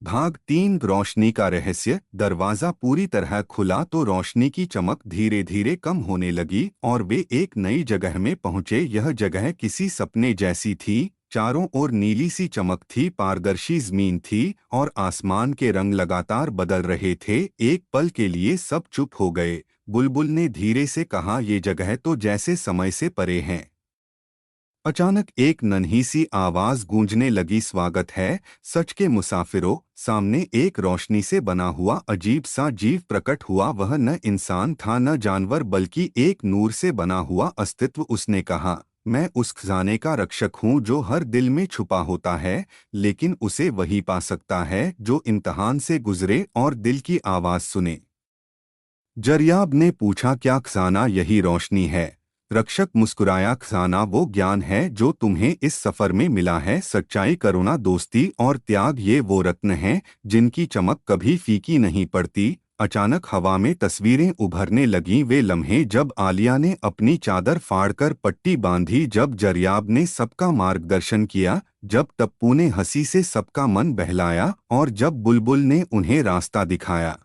भाग 3 रोशनी का रहस्य। दरवाजा पूरी तरह खुला तो रोशनी की चमक धीरे धीरे कम होने लगी और वे एक नई जगह में पहुंचे। यह जगह किसी सपने जैसी थी। चारों ओर नीली सी चमक थी, पारदर्शी जमीन थी और आसमान के रंग लगातार बदल रहे थे। एक पल के लिए सब चुप हो गए। बुलबुल ने धीरे से कहा, "ये जगह तो जैसे समय से परे है।" अचानक एक नन्ही सी आवाज गूंजने लगी, "स्वागत है सच के मुसाफिरों।" सामने एक रोशनी से बना हुआ अजीब सा जीव प्रकट हुआ। वह न इंसान था न जानवर, बल्कि एक नूर से बना हुआ अस्तित्व। उसने कहा, "मैं उस खजाने का रक्षक हूँ जो हर दिल में छुपा होता है, लेकिन उसे वही पा सकता है जो इम्तिहान से गुजरे और दिल की आवाज सुने।" जरियाब ने पूछा, "क्या खजाना यही रोशनी है?" रक्षक मुस्कुराया, "खजाना वो ज्ञान है जो तुम्हें इस सफर में मिला है। सच्चाई, करुणा, दोस्ती और त्याग, ये वो रत्न हैं जिनकी चमक कभी फीकी नहीं पड़ती।" अचानक हवा में तस्वीरें उभरने लगीं। वे लम्हे जब आलिया ने अपनी चादर फाड़कर पट्टी बांधी, जब जरियाब ने सबका मार्गदर्शन किया, जब टप्पू ने हंसी से सबका मन बहलाया और जब बुलबुल ने उन्हें रास्ता दिखाया।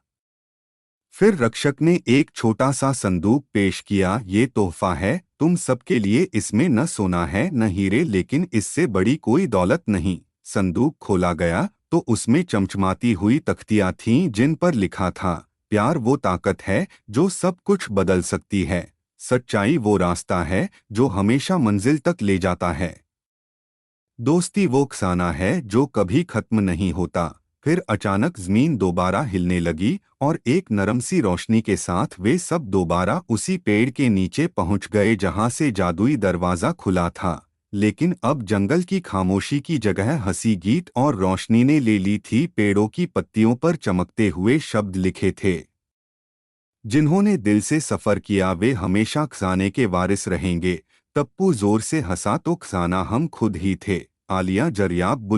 फिर रक्षक ने एक छोटा सा संदूक पेश किया, "ये तोहफा है तुम सबके लिए। इसमें न सोना है न हीरे, लेकिन इससे बड़ी कोई दौलत नहीं।" संदूक खोला गया तो उसमें चमचमाती हुई तख्तियां थीं जिन पर लिखा था, "प्यार वो ताकत है जो सब कुछ बदल सकती है। सच्चाई वो रास्ता है जो हमेशा मंजिल तक ले जाता है। दोस्ती वो खजाना है जो कभी खत्म नहीं होता।" फिर अचानक जमीन दोबारा हिलने लगी और एक नरम सी रोशनी के साथ वे सब दोबारा उसी पेड़ के नीचे पहुंच गए जहां से जादुई दरवाजा खुला था। लेकिन अब जंगल की खामोशी की जगह हंसी, गीत और रोशनी ने ले ली थी। पेड़ों की पत्तियों पर चमकते हुए शब्द लिखे थे, "जिन्होंने दिल से सफर किया वे हमेशा खजाने के वारिस रहेंगे।" टप्पू जोर से हंसा, "तो खजाना हम खुद ही थे।" आलिया, जरियाब, बुलबुल